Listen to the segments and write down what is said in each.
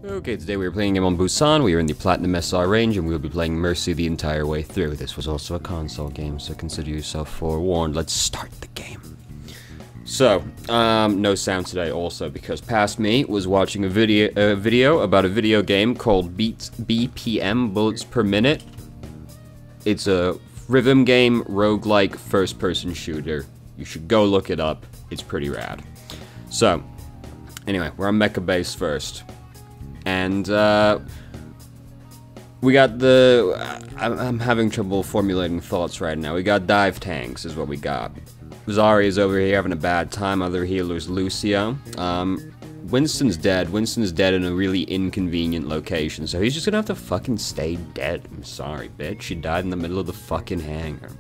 Okay, today we are playing a game on Busan. We are in the Platinum SR range, and we will be playing Mercy the entire way through. This was also a console game, so consider yourself forewarned. Let's start the game. So, no sound today also, because past me was watching a video about a video game called BPM, Bullets Per Minute. It's a rhythm game, roguelike, first-person shooter. You should go look it up. It's pretty rad. So, anyway, we're on Meka Base first. And, we got the... I'm having trouble formulating thoughts right now. We got dive tanks is what we got. Zarya's over here having a bad time. Other healer's Lucio. Winston's dead. Winston's dead in a really inconvenient location, so he's just gonna have to fucking stay dead. I'm sorry, bitch. She died in the middle of the fucking hangar.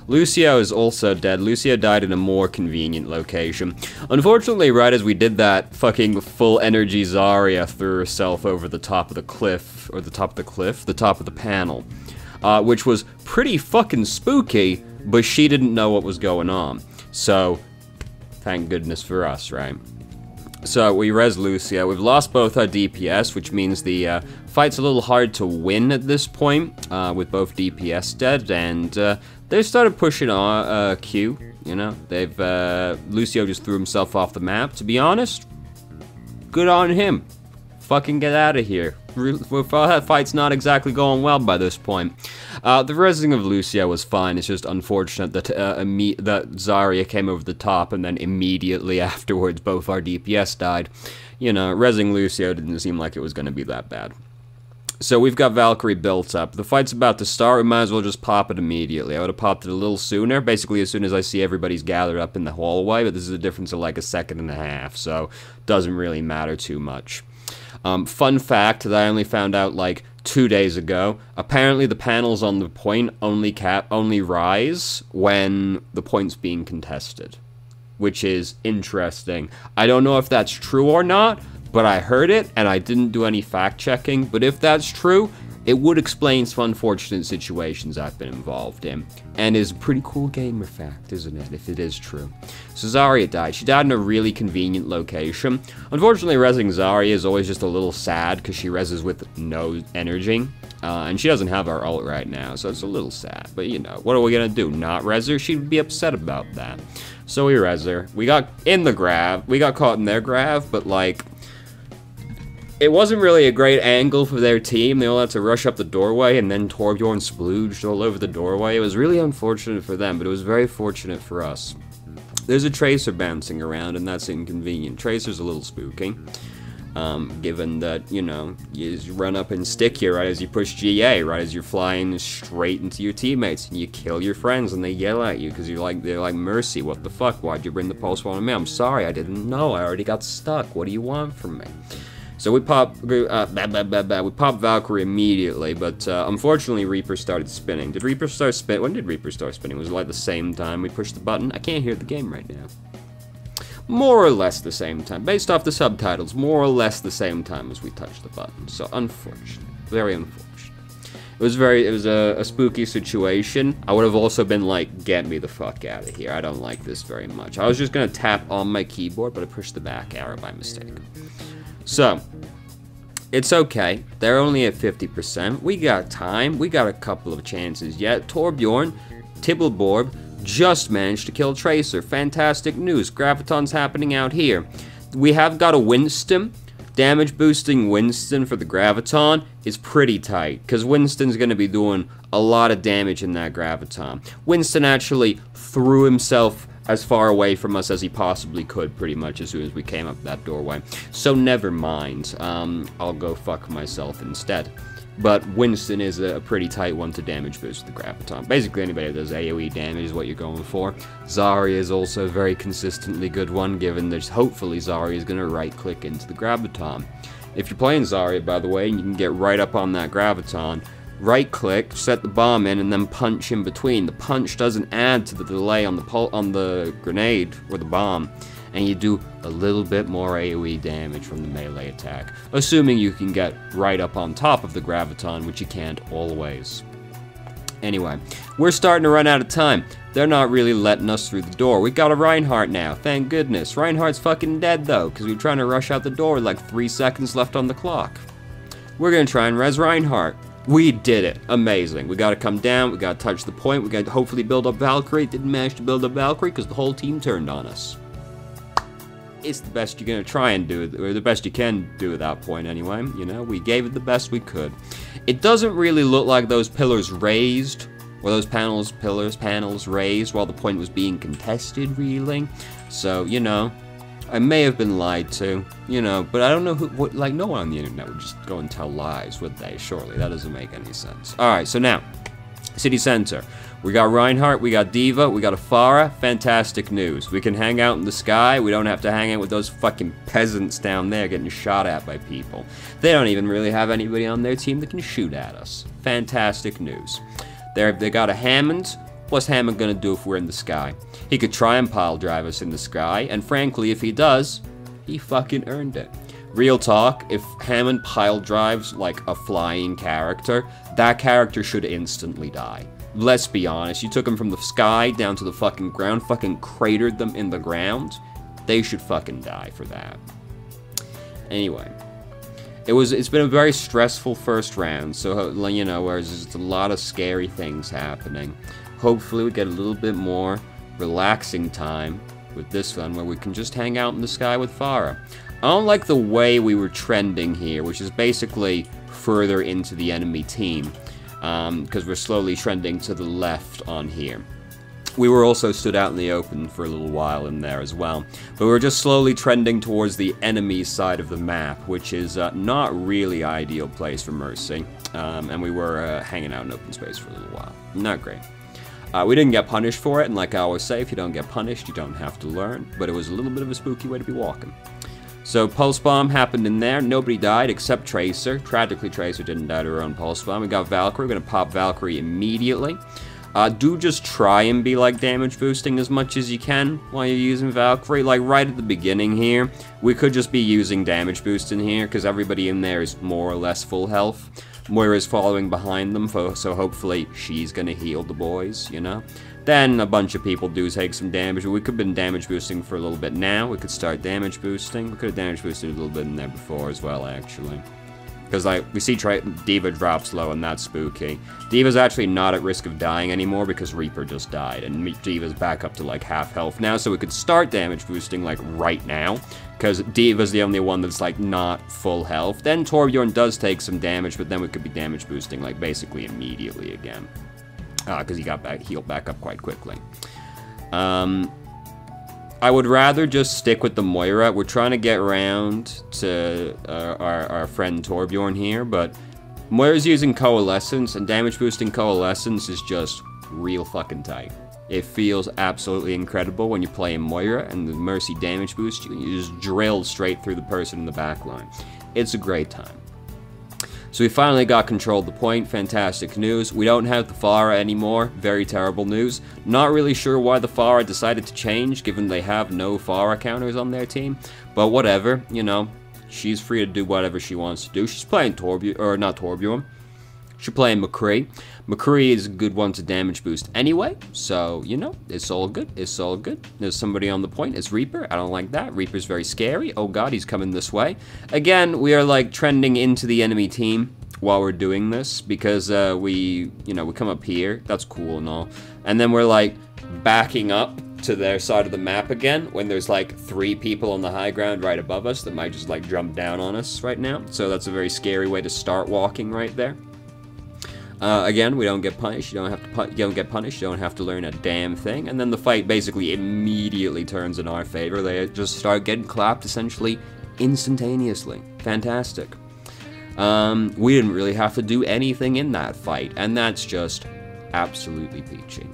Lucio is also dead. Lucio died in a more convenient location. Unfortunately, right as we did that, fucking full energy Zarya threw herself over the top of the cliff, or the top of the cliff? The top of the panel, which was pretty fucking spooky, but she didn't know what was going on. So, thank goodness for us, right? So, we res Lucio. We've lost both our DPS, which means the fight's a little hard to win at this point, with both DPS dead, and they started pushing on Q, you know? They've, Lucio just threw himself off the map. To be honest, good on him. Fucking get out of here. That fight's not exactly going well by this point. The resing of Lucio was fine. It's just unfortunate that that Zarya came over the top, and then immediately afterwards both our DPS died. You know, resing Lucio didn't seem like it was going to be that bad. So we've got Valkyrie built up. The fight's about to start. We might as well just pop it immediately. I would have popped it a little sooner, basically as soon as I see everybody's gathered up in the hallway, but this is a difference of like a second and a half, so doesn't really matter too much. Fun fact that I only found out like 2 days ago, apparently the panels on the point only rise when the point's being contested, which is interesting. I don't know if that's true or not, but I heard it, and I didn't do any fact-checking, but if that's true, it would explain some unfortunate situations I've been involved in, and is a pretty cool gamer fact, isn't it, if it is true. So Zarya died. She died in a really convenient location. Unfortunately, resing Zarya is always just a little sad, because she reses with no energy, and she doesn't have our ult right now, so it's a little sad, but you know, what are we gonna do, not res her? She'd be upset about that. So we res her. We got in the grav. We got caught in their grav, but like, it wasn't really a great angle for their team. They all had to rush up the doorway, and then Torbjorn splooged all over the doorway. It was really unfortunate for them, but it was very fortunate for us. There's a Tracer bouncing around, and that's inconvenient. Tracer's a little spooky, given that, you know, you run up and stick you right as you push GA, right as you're flying straight into your teammates, and you kill your friends, and they yell at you, because they're like, Mercy, what the fuck? Why'd you bring the pulse on me? I'm sorry, I didn't know. I already got stuck. What do you want from me? So we pop Valkyrie immediately, but unfortunately Reaper started spinning. Did Reaper start spinning? When did Reaper start spinning? Was it like the same time we pushed the button? I can't hear the game right now. More or less the same time. Based off the subtitles, more or less the same time as we touched the button. So unfortunate. Very unfortunate. It was a spooky situation. I would have also been like, get me the fuck out of here. I don't like this very much. I was just gonna tap on my keyboard, but I pushed the back arrow by mistake. So, it's okay. They're only at 50%. We got time. We got a couple of chances yet. Torbjorn, Tibbleborb, just managed to kill Tracer. Fantastic news. Graviton's happening out here. We have got a Winston. Damage boosting Winston for the Graviton is pretty tight, because Winston's going to be doing a lot of damage in that Graviton. Winston actually threw himself as far away from us as he possibly could, pretty much, as soon as we came up that doorway. So never mind. I'll go fuck myself instead. But Winston is a pretty tight one to damage boost the Graviton. Basically, anybody that does AoE damage is what you're going for. Zarya is also a very consistently good one, given that hopefully Zarya is going to right-click into the Graviton. If you're playing Zarya, by the way, and you can get right up on that Graviton, right-click, set the bomb in, and then punch in between. The punch doesn't add to the delay on the grenade or the bomb, and you do a little bit more AoE damage from the melee attack, assuming you can get right up on top of the Graviton, which you can't always. Anyway, we're starting to run out of time. They're not really letting us through the door. We got a Reinhardt now, thank goodness. Reinhardt's fucking dead though, because we were trying to rush out the door with like 3 seconds left on the clock. We're gonna try and res Reinhardt. We did it. Amazing. We gotta come down, we gotta touch the point, we gotta hopefully build up Valkyrie. Didn't manage to build up Valkyrie because the whole team turned on us. It's the best you're gonna try and do, or the best you can do at that point anyway. You know, we gave it the best we could. It doesn't really look like those pillars raised, or those panels raised while the point was being contested, really. So, you know, I may have been lied to, you know, but I don't know who, like, no one on the internet would just go and tell lies, would they? Surely, that doesn't make any sense. Alright, so now, city center. We got Reinhardt, we got D.Va, we got a Pharah. Fantastic news. We can hang out in the sky. We don't have to hang out with those fucking peasants down there getting shot at by people. They don't even really have anybody on their team that can shoot at us. Fantastic news. They got a Hammond. What's Hammond gonna do if we're in the sky? He could try and pile drive us in the sky, and frankly, if he does, he fucking earned it. Real talk, if Hammond pile drives like a flying character, that character should instantly die. Let's be honest, you took them from the sky down to the fucking ground, fucking cratered them in the ground. They should fucking die for that. Anyway, it's been a very stressful first round, so, you know, there's just a lot of scary things happening. Hopefully we get a little bit more relaxing time with this one, where we can just hang out in the sky with Pharah. I don't like the way we were trending here, which is basically further into the enemy team. Because we're slowly trending to the left on here. We were also stood out in the open for a little while in there as well. But we're just slowly trending towards the enemy side of the map, which is not really ideal place for Mercy. And we were hanging out in open space for a little while. Not great. We didn't get punished for it, and like I always say, if you don't get punished, you don't have to learn. But it was a little bit of a spooky way to be walking. So Pulse Bomb happened in there. Nobody died except Tracer. Tragically, Tracer didn't die to her own Pulse Bomb. We got Valkyrie. We're going to pop Valkyrie immediately. Do just try and be like damage boosting as much as you can while you're using Valkyrie. Like right at the beginning here, we could just be using damage boost in here because everybody in there is more or less full health. Moira's following behind them, so hopefully she's going to heal the boys, you know? Then a bunch of people do take some damage. We could have been damage boosting for a little bit now. We could start damage boosting. We could have damage boosted a little bit in there before as well, actually. Because, like, we see D.Va drops low, and that's spooky. D.Va's actually not at risk of dying anymore because Reaper just died. And D.Va's back up to, like, half health now, so we could start damage boosting, like, right now. Because D.Va's the only one that's, like, not full health. Then Torbjorn does take some damage, but then we could be damage boosting, like, basically immediately again. Because he got healed back up quite quickly. I would rather just stick with the Moira. We're trying to get around to our friend Torbjorn here, but Moira's using Coalescence, and damage boosting Coalescence is just real fucking tight. It feels absolutely incredible when you're playing Moira, and the Mercy damage boost, you just drill straight through the person in the back line. It's a great time. So we finally got control of the point. Fantastic news. We don't have the Pharah anymore. Very terrible news. Not really sure why the Pharah decided to change, given they have no Pharah counters on their team. But whatever, you know, she's free to do whatever she wants to do. She's playing Torbjorn, or not Torbjorn. She's playing McCree. McCree is a good one to damage boost anyway, so, you know, it's all good. It's all good. There's somebody on the point. It's Reaper. I don't like that. Reaper's very scary. Oh god, he's coming this way. Again, we are, like, trending into the enemy team while we're doing this, because we come up here. That's cool and all. And then we're, like, backing up to their side of the map again when there's, like, 3 people on the high ground right above us that might just, like, jump down on us right now. So that's a very scary way to start walking right there. Again, we don't get punished. You don't get punished. You don't have to learn a damn thing. And then the fight basically immediately turns in our favor. They just start getting clapped essentially instantaneously. Fantastic. We didn't really have to do anything in that fight, and that's just absolutely peachy.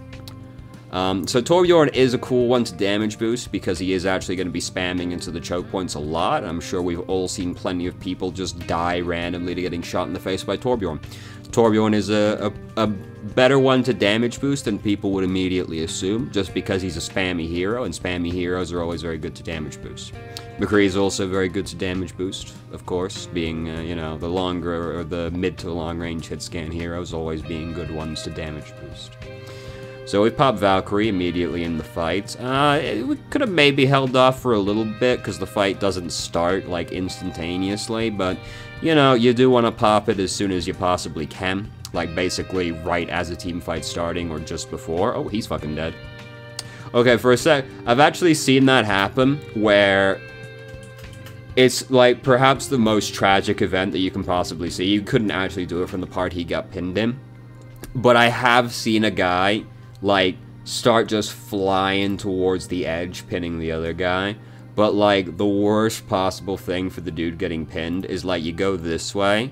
So Torbjorn is a cool one to damage boost because he is actually going to be spamming into the choke points a lot. I'm sure we've all seen plenty of people just die randomly to getting shot in the face by Torbjorn. Torbjorn is a better one to damage boost than people would immediately assume, just because he's a spammy hero, and spammy heroes are always very good to damage boost. McCree is also very good to damage boost, of course, being, you know, the longer or the mid to long range hit scan heroes always being good ones to damage boost. So we popped Valkyrie immediately in the fight. We could have maybe held off for a little bit because the fight doesn't start like instantaneously, but you know, you do want to pop it as soon as you possibly can, like basically right as a team fight's starting or just before. Oh, he's fucking dead. Okay, for a sec, I've actually seen that happen where it's like perhaps the most tragic event that you can possibly see. You couldn't actually do it from the part he got pinned in, but I have seen a guy like start just flying towards the edge, pinning the other guy. But like the worst possible thing for the dude getting pinned is like you go this way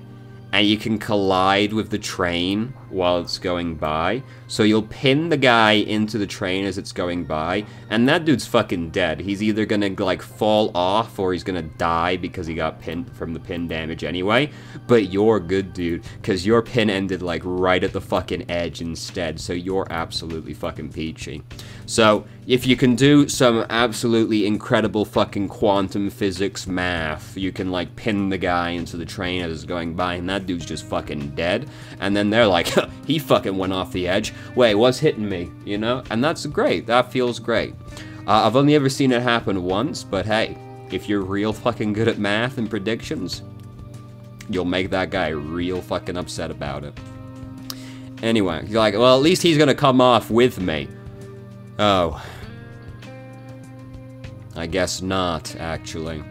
and you can collide with the train while it's going by. So you'll pin the guy into the train as it's going by, and that dude's fucking dead. He's either gonna like fall off or he's gonna die because he got pinned from the pin damage anyway. But you're good, dude, because your pin ended like right at the fucking edge instead, so you're absolutely fucking peachy. So if you can do some absolutely incredible fucking quantum physics math, you can like pin the guy into the train as it's going by, and that dude's just fucking dead. And then they're like, he fucking went off the edge. Wait, what's hitting me? You know? And that's great. That feels great. I've only ever seen it happen once, but hey, if you're real fucking good at math and predictions, you'll make that guy real fucking upset about it. Anyway, you're like, well, at least he's gonna come off with me. Oh. I guess not, actually.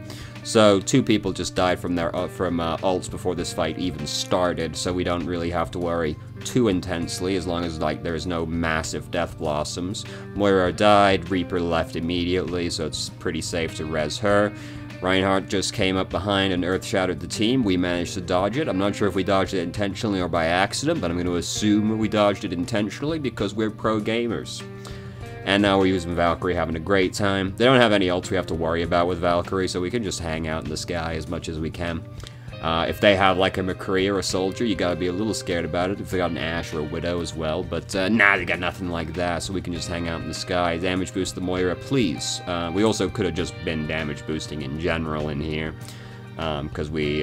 So, 2 people just died from their ults before this fight even started, so we don't really have to worry too intensely, as long as, like, there's no massive death blossoms. Moira died, Reaper left immediately, so it's pretty safe to res her. Reinhardt just came up behind and earth-shattered the team. We managed to dodge it. I'm not sure if we dodged it intentionally or by accident, but I'm going to assume we dodged it intentionally because we're pro gamers. And now we're using Valkyrie, having a great time. They don't have any ults we have to worry about with Valkyrie, so we can just hang out in the sky as much as we can. If they have like a McCree or a Soldier, you gotta be a little scared about it. If they got an Ashe or a Widow as well, but nah, they got nothing like that, so we can just hang out in the sky. Damage boost the Moira, please. We also could have just been damage boosting in general in here, because we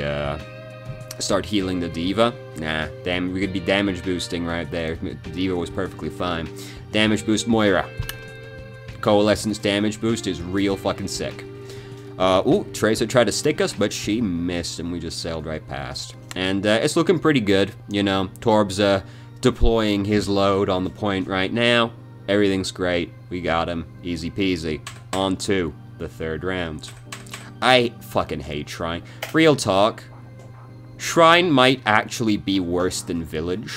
start healing the D.Va. Nah, damn, we could be damage boosting right there. The D.Va was perfectly fine. Damage boost Moira. Coalescence damage boost is real fucking sick. Ooh, Tracer tried to stick us, but she missed, and we just sailed right past. And it's looking pretty good, you know. Torb's deploying his load on the point right now. Everything's great. We got him. Easy peasy. On to the 3rd round. I fucking hate Shrine. Real talk. Shrine might actually be worse than Village.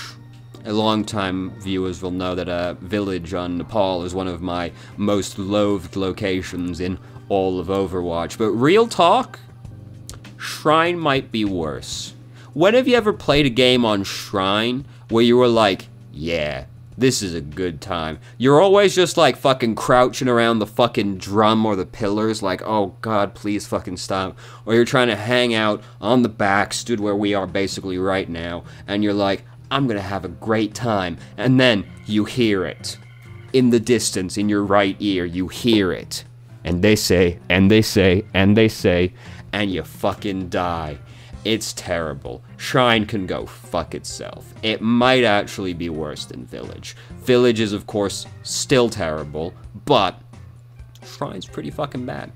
Long-time viewers will know that Village on Nepal is one of my most loathed locations in all of Overwatch. But real talk, Shrine might be worse. When have you ever played a game on Shrine where you were like, yeah, this is a good time? You're always just like fucking crouching around the fucking drum or the pillars like, oh god, please fucking stop. Or you're trying to hang out on the back, stood where we are basically right now, and you're like, I'm gonna have a great time. And then you hear it. In the distance, in your right ear, you hear it. And they say, and they say, and they say, and you fucking die. It's terrible. Shrine can go fuck itself. It might actually be worse than Village. Village is, of course, still terrible, but Shrine's pretty fucking bad.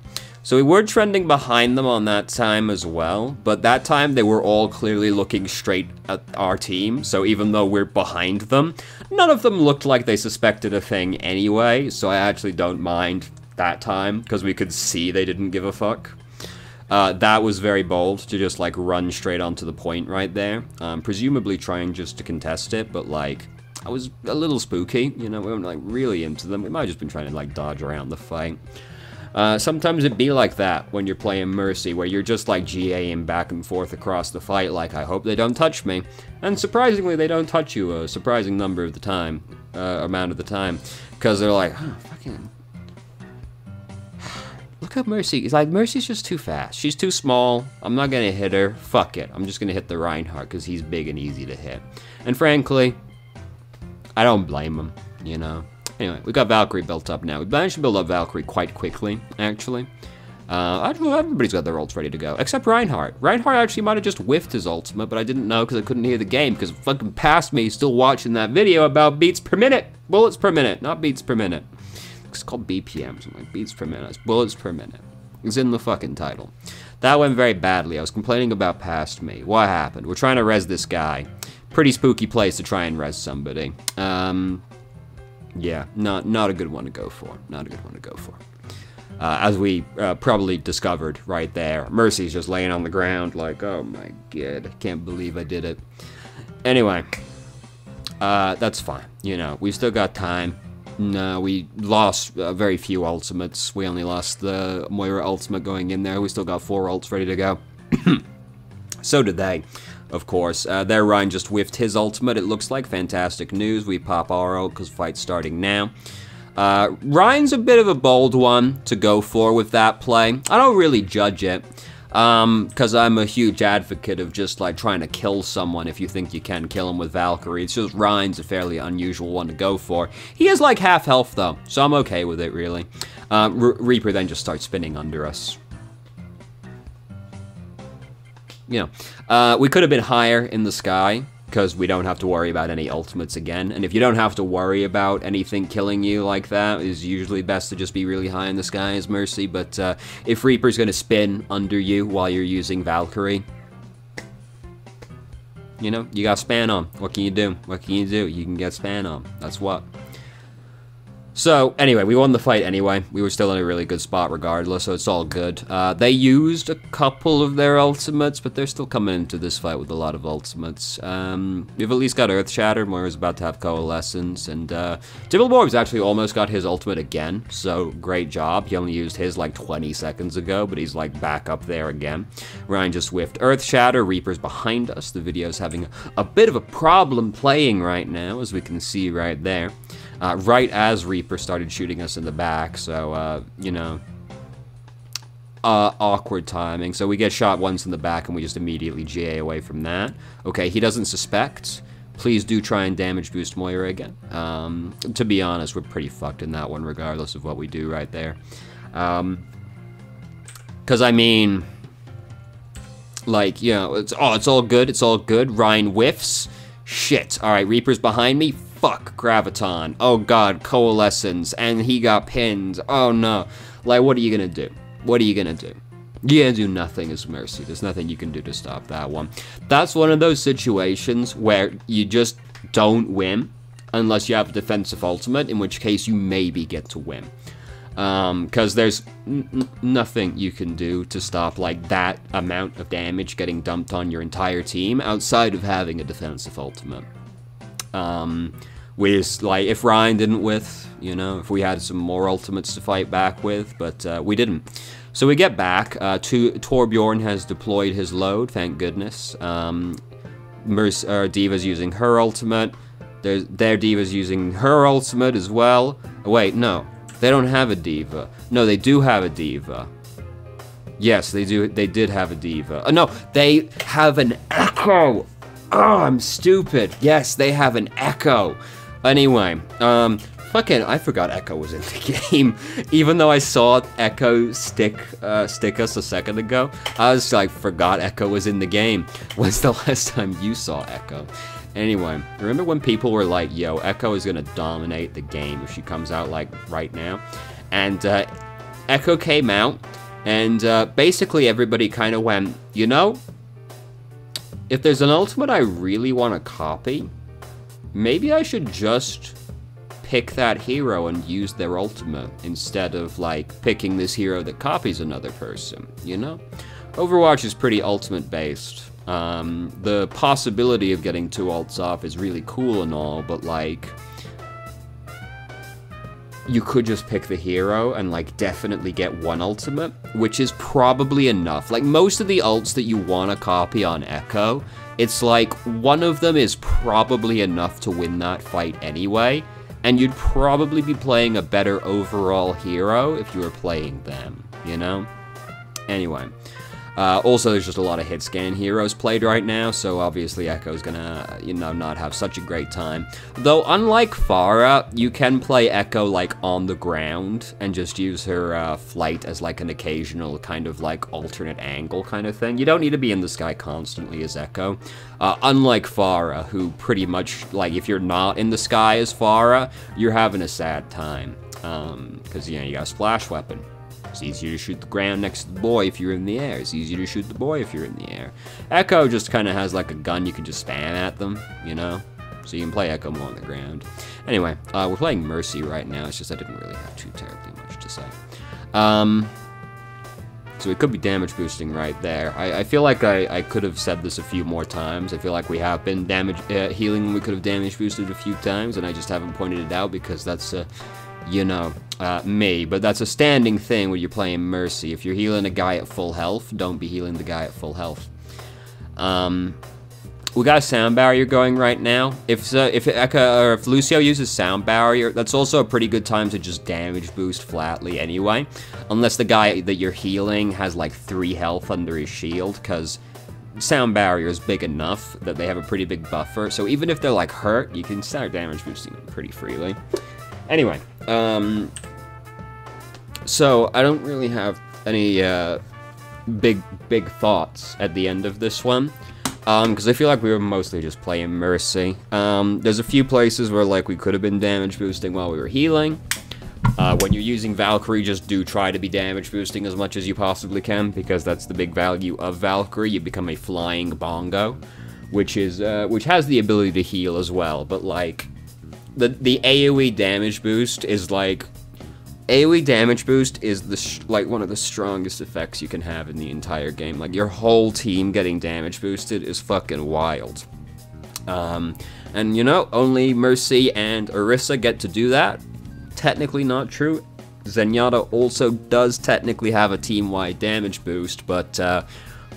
So we were trending behind them on that time as well, but that time they were all clearly looking straight at our team, so even though we're behind them, none of them looked like they suspected a thing anyway, so I actually don't mind that time, because we could see they didn't give a fuck. That was very bold, to just like run straight onto the point right there, presumably trying just to contest it, but like, I was a little spooky, you know, we weren't like really into them, we might have just been trying to like dodge around the fight. Sometimes it be like that when you're playing Mercy, where you're just like GAing back and forth across the fight, like, I hope they don't touch me. And surprisingly, they don't touch you a surprising number of the time, amount of the time, because they're like, oh, fucking... Look at Mercy. It's like, Mercy's just too fast. She's too small. I'm not gonna hit her. Fuck it. I'm just gonna hit the Reinhardt, because he's big and easy to hit. And frankly, I don't blame him, you know? Anyway, we got Valkyrie built up now. We managed to build up Valkyrie quite quickly, actually. Everybody's got their ults ready to go, except Reinhardt. Reinhardt actually might have just whiffed his ultimate, but I didn't know because I couldn't hear the game, because fucking past me still watching that video about beats per minute. Bullets per minute, not beats per minute. It's called BPMs. I'm like, beats per minute. It's bullets per minute. It's in the fucking title. That went very badly. I was complaining about past me. What happened? We're trying to res this guy. Pretty spooky place to try and res somebody. Yeah, not a good one to go for. Not a good one to go for. As we probably discovered right there, Mercy's just laying on the ground like, oh my god, I can't believe I did it. Anyway, that's fine. You know, we still got time. No, we lost very few ultimates. We only lost the Moira ultimate going in there. We still got 4 ults ready to go. So did they, of course. Their Ryan just whiffed his ultimate, it looks like. Fantastic news. We pop our ult because fight's starting now. Ryan's a bit of a bold one to go for with that play. I don't really judge it. Because I'm a huge advocate of just, like, trying to kill someone if you think you can kill him with Valkyrie. It's just Ryan's a fairly unusual one to go for. He is, like, half health, though, so I'm okay with it, really. Reaper then just starts spinning under us. You know, we could have been higher in the sky, because we don't have to worry about any ultimates again. And if you don't have to worry about anything killing you like that, it's usually best to just be really high in the sky as Mercy. But if Reaper's gonna spin under you while you're using Valkyrie, you know, you got span on. What can you do? What can you do? You can get span on. That's what. So, anyway, we won the fight anyway. We were still in a really good spot regardless, so it's all good. They used a couple of their ultimates, but they're still coming into this fight with a lot of ultimates. We've at least got Earth Shatter. Moira's about to have Coalescence, and Dibbleborg's actually almost got his ultimate again, so great job. He only used his like 20 seconds ago, but he's like back up there again. Ryan just whiffed Earth Shatter. Reaper's behind us. The video's having a bit of a problem playing right now, as we can see right there. Right as Reaper started shooting us in the back, so, you know, awkward timing. So we get shot once in the back, and we just immediately GA away from that. Okay, he doesn't suspect. Please do try and damage boost Moira again. To be honest, we're pretty fucked in that one, regardless of what we do right there. Because, I mean, like, you know, it's all good, it's all good. Ryan whiffs. Shit. Alright, Reaper's behind me. Fuck, Graviton. Oh god, Coalescence. And he got pinned. Oh no. Like, what are you gonna do? What are you gonna do? You're gonna do nothing as Mercy. There's nothing you can do to stop that one. That's one of those situations where you just don't win unless you have a defensive ultimate, in which case you maybe get to win. Because there's nothing you can do to stop, like, that amount of damage getting dumped on your entire team outside of having a defensive ultimate. Like, if Ryan didn't with, you know, if we had some more ultimates to fight back with, but we didn't. So we get back. Torbjorn has deployed his load, thank goodness. Diva's using her ultimate. Their Diva's using her ultimate as well. Wait, no. They don't have a Diva. No, they do have a Diva. Yes, they do. They did have a Diva. No, they have an Echo. Oh, I'm stupid. Yes, they have an Echo. Anyway, fucking, I forgot Echo was in the game. Even though I saw Echo stick us a second ago, I was like, forgot Echo was in the game. When's the last time you saw Echo? Anyway, remember when people were like, yo, Echo is gonna dominate the game if she comes out, like, right now? And, Echo came out, and, basically everybody kind of went, you know, if there's an ultimate I really want to copy, maybe I should just pick that hero and use their ultimate instead of, like, picking this hero that copies another person, you know? Overwatch is pretty ultimate-based. The possibility of getting 2 ults off is really cool and all, but, like, you could just pick the hero and, like, definitely get one ultimate, which is probably enough. Like, most of the ults that you want to copy on Echo, it's like, one of them is probably enough to win that fight anyway, and you'd probably be playing a better overall hero if you were playing them, you know? Anyway. Also, there's just a lot of hit scan heroes played right now, so obviously Echo's gonna, you know, not have such a great time. Though, unlike Pharah, you can play Echo, like, on the ground, and just use her flight as, like, an occasional kind of, like, alternate angle kind of thing. You don't need to be in the sky constantly as Echo. Unlike Pharah, who pretty much, like, if you're not in the sky as Pharah, you're having a sad time. Because, you know, you got a splash weapon. It's easier to shoot the ground next to the boy if you're in the air. It's easier to shoot the boy if you're in the air. Echo just kind of has like a gun you can just spam at them, you know? So you can play Echo more on the ground. Anyway, we're playing Mercy right now. It's just I didn't really have too terribly much to say. So it could be damage boosting right there. I feel like I could have said this a few more times. I feel like we have been damage healing when we could have damage boosted a few times, and I just haven't pointed it out because that's you know, me, but that's a standing thing when you're playing Mercy. If you're healing a guy at full health, don't be healing the guy at full health. We got a sound barrier going right now. If Lucio uses sound barrier, that's also a pretty good time to just damage boost flatly anyway. Unless the guy that you're healing has like 3 health under his shield, because sound barrier is big enough that they have a pretty big buffer. So even if they're like hurt, you can start damage boosting them pretty freely. Anyway, so I don't really have any big thoughts at the end of this one, because I feel like we were mostly just playing Mercy. There's a few places where like we could have been damage boosting while we were healing. When you're using Valkyrie, just do try to be damage boosting as much as you possibly can, because that's the big value of Valkyrie. You become a flying bongo, which has the ability to heal as well, but like the AoE damage boost is like... AoE damage boost is like one of the strongest effects you can have in the entire game. Like, your whole team getting damage boosted is fucking wild. And you know, only Mercy and Orisa get to do that. Technically not true. Zenyatta also does technically have a team-wide damage boost, but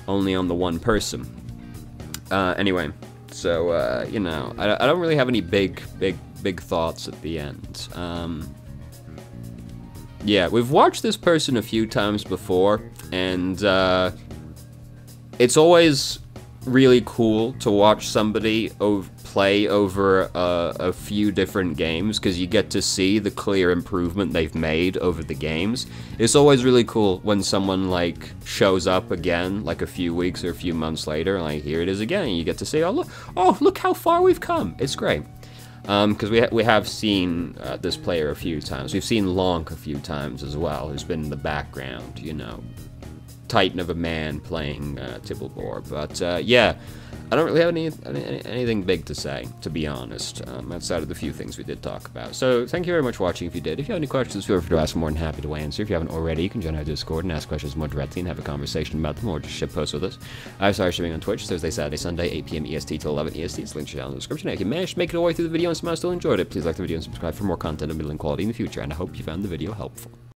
only on the one person. Anyway, so you know, I don't really have any big thoughts at the end. Yeah, we've watched this person a few times before, and it's always really cool to watch somebody play over a few different games, because you get to see the clear improvement they've made over the games. It's always really cool when someone, like, shows up again, like, a few weeks or a few months later, and, like, here it is again, and you get to see, oh, look how far we've come. It's great. Because we have seen this player a few times. We've seen Lonk a few times as well, who's been in the background, you know, titan of a man playing Tibblebore. But yeah, I don't really have anything big to say, to be honest, outside of the few things we did talk about. So thank you very much for watching if you did. If you have any questions, feel free to ask. I'm more than happy to answer. If you haven't already, you can join our Discord and ask questions more directly and have a conversation about them, or just ship posts with us. I started streaming on Twitch Thursday, Saturday, Sunday, 8 PM EST to 11 EST. It's linked down in the description. If you managed to make it all the way through the video and somehow still enjoyed it, please like the video and subscribe for more content of middling quality in the future, and I hope you found the video helpful.